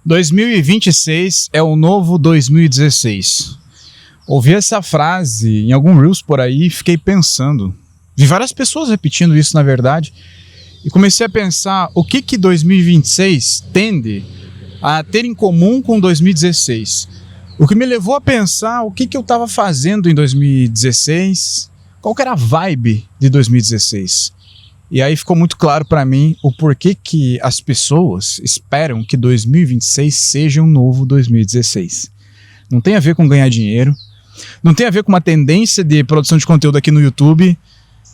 2026 é o novo 2016. Ouvi essa frase em algum Reels por aí e fiquei pensando. Vi várias pessoas repetindo isso, na verdade, e comecei a pensar o que 2026 tende a ter em comum com 2016. O que me levou a pensar o que eu estava fazendo em 2016, qual que era a vibe de 2016. E aí ficou muito claro para mim o porquê que as pessoas esperam que 2026 seja um novo 2016. Não tem a ver com ganhar dinheiro, não tem a ver com uma tendência de produção de conteúdo aqui no YouTube,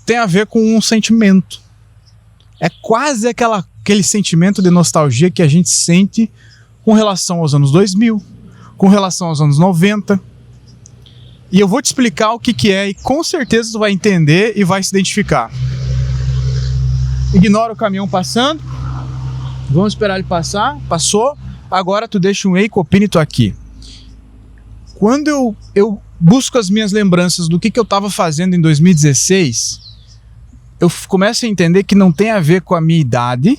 tem a ver com um sentimento. É quase aquele sentimento de nostalgia que a gente sente com relação aos anos 2000, com relação aos anos 90. E eu vou te explicar o que é e com certeza tu vai entender e vai se identificar. Ignora o caminhão passando. Vamos esperar ele passar. Passou. Agora tu deixa um ei, copina e tô aqui. Quando eu busco as minhas lembranças do que eu estava fazendo em 2016, eu começo a entender que não tem a ver com a minha idade,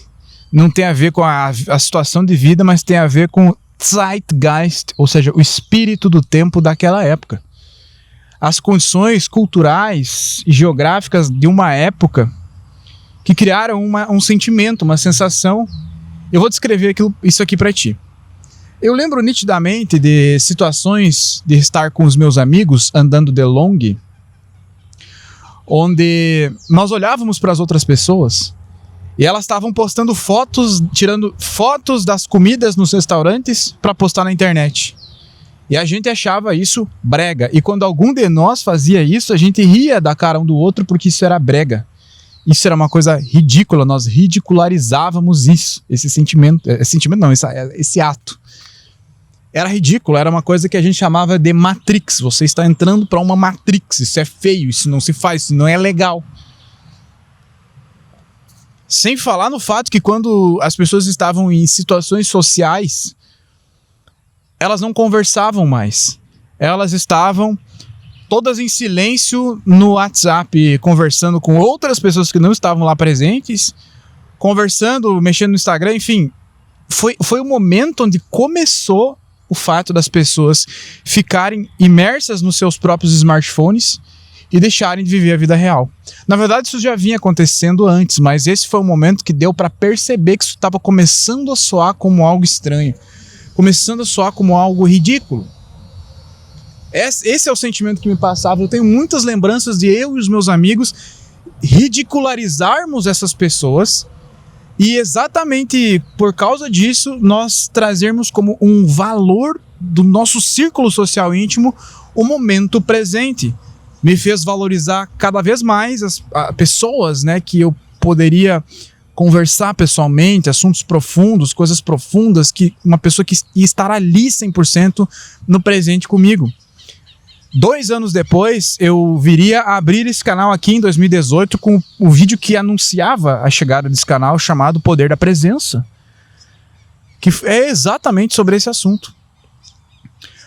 não tem a ver com a situação de vida, mas tem a ver com o Zeitgeist, ou seja, o espírito do tempo daquela época. As condições culturais e geográficas de uma época que criaram um sentimento, uma sensação. Eu vou descrever isso aqui para ti. Eu lembro nitidamente de situações de estar com os meus amigos andando de long, onde nós olhávamos para as outras pessoas e elas estavam postando fotos, tirando fotos das comidas nos restaurantes para postar na internet. E a gente achava isso brega. E quando algum de nós fazia isso, a gente ria da cara um do outro porque isso era brega. Isso era uma coisa ridícula, nós ridicularizávamos isso, esse ato. Era ridículo, era uma coisa que a gente chamava de Matrix. Você está entrando para uma Matrix, isso é feio, isso não se faz, isso não é legal. Sem falar no fato que quando as pessoas estavam em situações sociais, elas não conversavam mais. Elas estavam todas em silêncio no WhatsApp, conversando com outras pessoas que não estavam lá presentes, conversando, mexendo no Instagram, enfim. Foi o momento onde começou o fato das pessoas ficarem imersas nos seus próprios smartphones e deixarem de viver a vida real. Na verdade, isso já vinha acontecendo antes, mas esse foi o momento que deu para perceber que isso estava começando a soar como algo estranho, começando a soar como algo ridículo. Esse é o sentimento que me passava. Eu tenho muitas lembranças de eu e os meus amigos ridicularizarmos essas pessoas e exatamente por causa disso nós trazermos como um valor do nosso círculo social íntimo o momento presente. Me fez valorizar cada vez mais as pessoas, né, que eu poderia conversar pessoalmente, assuntos profundos, coisas profundas, que uma pessoa que ia estar ali 100% no presente comigo. 2 anos depois, eu viria a abrir esse canal aqui em 2018 com o vídeo que anunciava a chegada desse canal, chamado Poder da Presença, que é exatamente sobre esse assunto.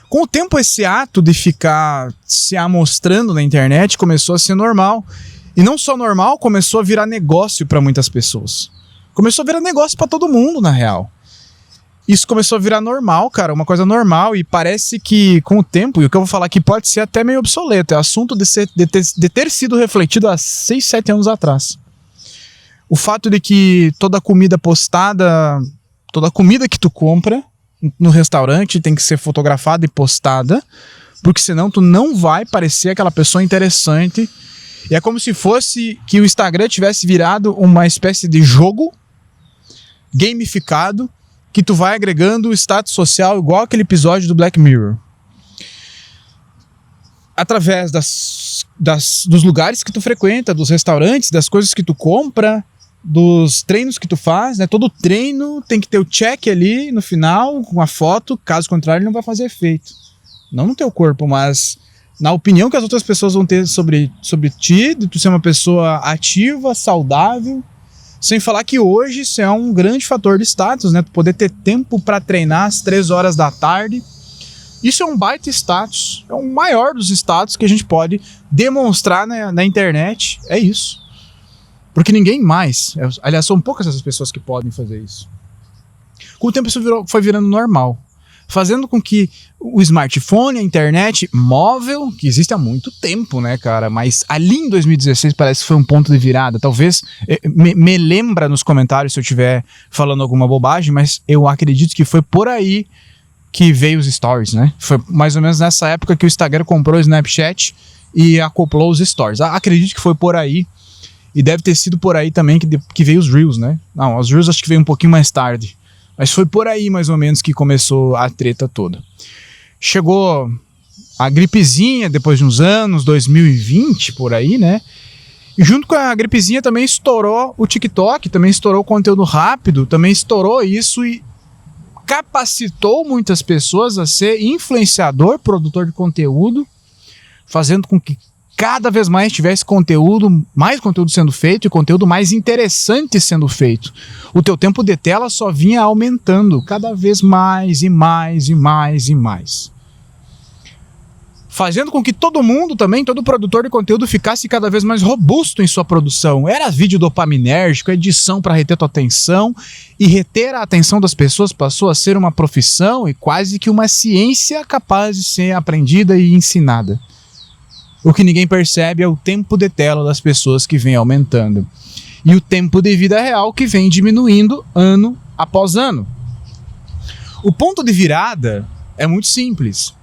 Com o tempo, esse ato de ficar se amostrando na internet começou a ser normal. E não só normal, começou a virar negócio para muitas pessoas. Começou a virar negócio para todo mundo, na real. Isso começou a virar normal, cara, uma coisa normal, e parece que com o tempo, e o que eu vou falar aqui pode ser até meio obsoleto, é assunto de ter sido refletido há 6, 7 anos atrás. O fato de que toda comida postada, toda comida que tu compra no restaurante tem que ser fotografada e postada, porque senão tu não vai parecer aquela pessoa interessante. E é como se fosse que o Instagram tivesse virado uma espécie de jogo gamificado, que tu vai agregando o status social igual aquele episódio do Black Mirror. Através dos lugares que tu frequenta, dos restaurantes, das coisas que tu compra, dos treinos que tu faz, né? Todo treino tem que ter o check ali no final, com a foto, caso contrário ele não vai fazer efeito. Não no teu corpo, mas na opinião que as outras pessoas vão ter sobre ti, de tu ser uma pessoa ativa, saudável. Sem falar que hoje isso é um grande fator de status, né? Tu poder ter tempo para treinar às 3 horas da tarde. Isso é um baita status. É o maior dos status que a gente pode demonstrar na internet. É isso. Porque ninguém mais... Aliás, são poucas essas pessoas que podem fazer isso. Com o tempo isso foi virando normal, fazendo com que o smartphone, a internet móvel, que existe há muito tempo, né, cara? Mas ali em 2016 parece que foi um ponto de virada. Talvez me lembra nos comentários se eu estiver falando alguma bobagem, mas eu acredito que foi por aí que veio os stories, né? Foi mais ou menos nessa época que o Instagram comprou o Snapchat e acoplou os stories. Acredito que foi por aí. E deve ter sido por aí também que veio os Reels, né? Não, os Reels acho que veio um pouquinho mais tarde. Mas foi por aí, mais ou menos, que começou a treta toda. Chegou a gripezinha depois de uns anos, 2020, por aí, né? E junto com a gripezinha também estourou o TikTok, também estourou o conteúdo rápido, também estourou isso e capacitou muitas pessoas a ser influenciador, produtor de conteúdo, fazendo com que cada vez mais tivesse conteúdo, mais conteúdo sendo feito e conteúdo mais interessante sendo feito. O teu tempo de tela só vinha aumentando cada vez mais e mais e mais e mais. Fazendo com que todo mundo também, todo produtor de conteúdo ficasse cada vez mais robusto em sua produção. Era vídeo dopaminérgico, edição para reter tua atenção, e reter a atenção das pessoas passou a ser uma profissão e quase que uma ciência capaz de ser aprendida e ensinada. O que ninguém percebe é o tempo de tela das pessoas que vem aumentando. E o tempo de vida real que vem diminuindo ano após ano. O ponto de virada é muito simples.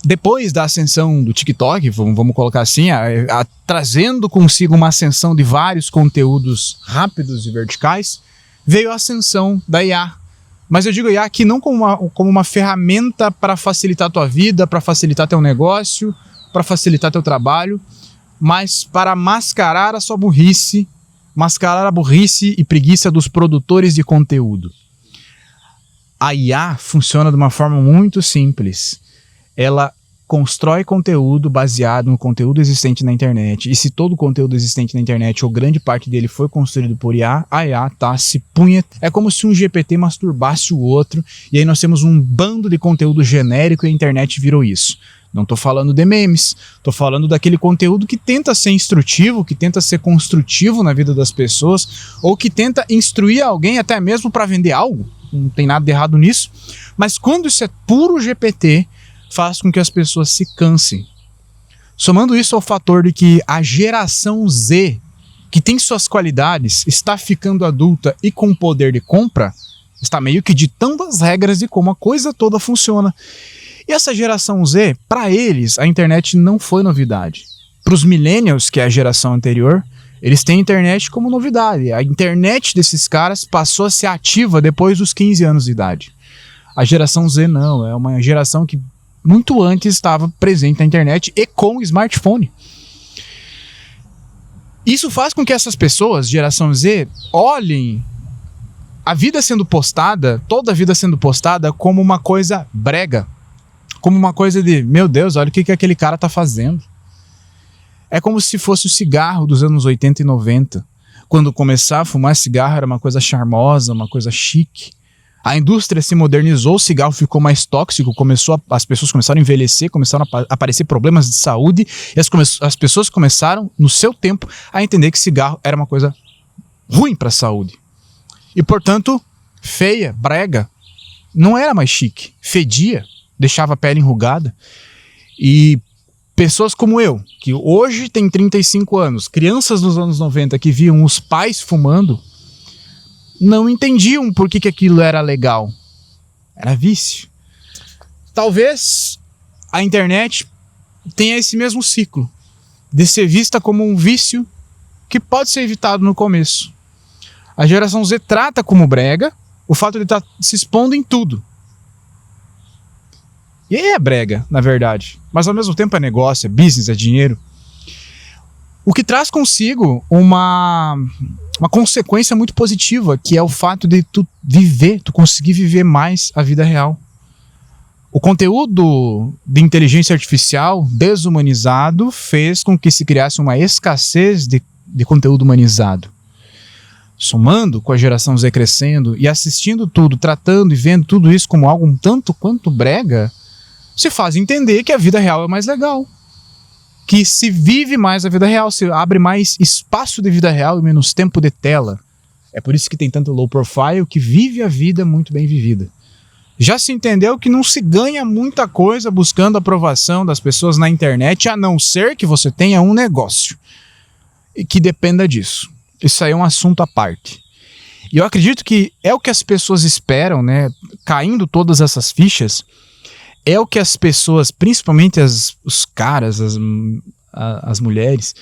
Depois da ascensão do TikTok, vamos colocar assim, trazendo consigo uma ascensão de vários conteúdos rápidos e verticais, veio a ascensão da IA. Mas eu digo IA aqui não como uma ferramenta para facilitar a tua vida, para facilitar teu negócio, para facilitar teu trabalho, mas para mascarar a sua burrice, mascarar a burrice e preguiça dos produtores de conteúdo. A IA funciona de uma forma muito simples. Ela constrói conteúdo baseado no conteúdo existente na internet, e se todo o conteúdo existente na internet, ou grande parte dele, foi construído por IA, a IA tá se punha. É como se um GPT masturbasse o outro, e aí nós temos um bando de conteúdo genérico e a internet virou isso. Não tô falando de memes, tô falando daquele conteúdo que tenta ser instrutivo, que tenta ser construtivo na vida das pessoas, ou que tenta instruir alguém até mesmo para vender algo. Não tem nada de errado nisso. Mas quando isso é puro GPT, faz com que as pessoas se cansem. Somando isso ao fator de que a geração Z, que tem suas qualidades, está ficando adulta e com poder de compra, está meio que ditando as regras de como a coisa toda funciona. E essa geração Z, para eles, a internet não foi novidade. Para os millennials, que é a geração anterior, eles têm a internet como novidade. A internet desses caras passou a ser ativa depois dos 15 anos de idade. A geração Z não, é uma geração que muito antes estava presente na internet e com o smartphone. Isso faz com que essas pessoas, geração Z, olhem a vida sendo postada, toda a vida sendo postada, como uma coisa brega. Como uma coisa de, meu Deus, olha o que aquele cara tá fazendo. É como se fosse o cigarro dos anos 80 e 90. Quando começar a fumar cigarro era uma coisa charmosa, uma coisa chique. A indústria se modernizou, o cigarro ficou mais tóxico, as pessoas começaram a envelhecer, começaram a aparecer problemas de saúde, e as pessoas começaram, no seu tempo, a entender que cigarro era uma coisa ruim para a saúde. E, portanto, feia, brega, não era mais chique, fedia, deixava a pele enrugada. E pessoas como eu, que hoje tem 35 anos, crianças dos anos 90 que viam os pais fumando, não entendiam por que aquilo era legal. Era vício. Talvez a internet tenha esse mesmo ciclo, de ser vista como um vício que pode ser evitado no começo. A geração Z trata como brega o fato de estar se expondo em tudo. E é brega, na verdade. Mas ao mesmo tempo é negócio, é business, é dinheiro. O que traz consigo uma consequência muito positiva, que é o fato de tu conseguir viver mais a vida real. O conteúdo de inteligência artificial desumanizado fez com que se criasse uma escassez de conteúdo humanizado. Somando com a geração Z crescendo e assistindo tudo, tratando e vendo tudo isso como algo um tanto quanto brega, se faz entender que a vida real é mais legal. Que se vive mais a vida real, se abre mais espaço de vida real e menos tempo de tela. É por isso que tem tanto low profile que vive a vida muito bem vivida. Já se entendeu que não se ganha muita coisa buscando a aprovação das pessoas na internet, a não ser que você tenha um negócio e que dependa disso. Isso aí é um assunto à parte. E eu acredito que é o que as pessoas esperam, né? Caindo todas essas fichas, é o que as pessoas, principalmente os caras, as mulheres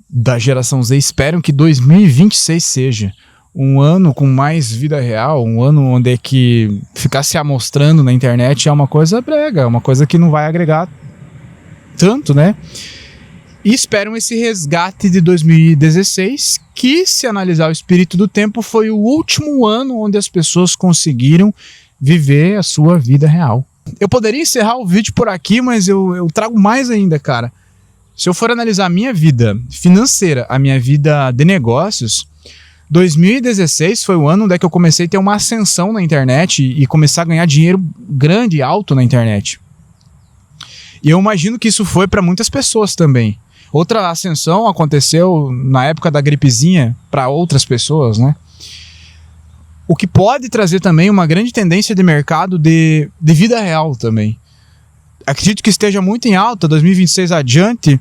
da geração Z, esperam que 2026 seja um ano com mais vida real, um ano onde é que ficar se amostrando na internet é uma coisa brega, é uma coisa que não vai agregar tanto, né? E esperam esse resgate de 2016, que, se analisar o espírito do tempo, foi o último ano onde as pessoas conseguiram viver a sua vida real. Eu poderia encerrar o vídeo por aqui, mas eu trago mais ainda, cara. Se eu for analisar a minha vida financeira, a minha vida de negócios, 2016 foi o ano onde é que eu comecei a ter uma ascensão na internet e começar a ganhar dinheiro grande e alto na internet. E eu imagino que isso foi para muitas pessoas também. Outra ascensão aconteceu na época da gripezinha para outras pessoas, né? O que pode trazer também uma grande tendência de mercado de vida real também. Acredito que esteja muito em alta, 2026 adiante,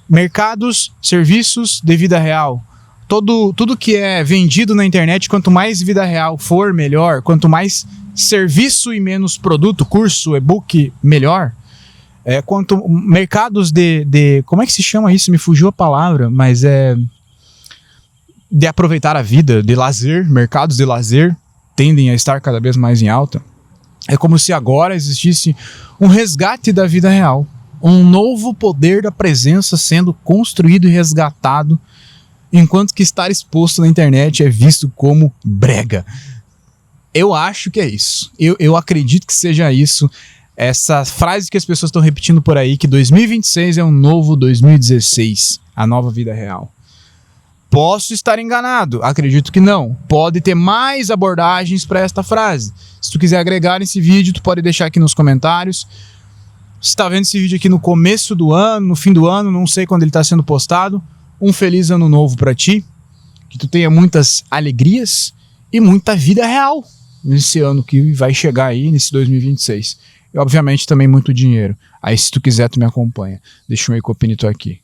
mercados, serviços de vida real. Tudo que é vendido na internet, quanto mais vida real for, melhor. Quanto mais serviço e menos produto, curso, e-book, melhor. Quanto mercados como é que se chama isso? Me fugiu a palavra, mas de aproveitar a vida, de lazer, mercados de lazer tendem a estar cada vez mais em alta. É como se agora existisse um resgate da vida real, um novo poder da presença sendo construído e resgatado, enquanto que estar exposto na internet é visto como brega. Eu acho que é isso. Eu acredito que seja isso. Essa frase que as pessoas estão repetindo por aí, que 2026 é um novo 2016, a nova vida real. Posso estar enganado? Acredito que não. Pode ter mais abordagens para esta frase. Se tu quiser agregar nesse vídeo, tu pode deixar aqui nos comentários. Se está vendo esse vídeo aqui no começo do ano, no fim do ano, não sei quando ele está sendo postado, um feliz ano novo para ti. Que tu tenha muitas alegrias e muita vida real nesse ano que vai chegar aí, nesse 2026. E obviamente também muito dinheiro. Aí se tu quiser, tu me acompanha. Deixa um aí, Copinito aqui.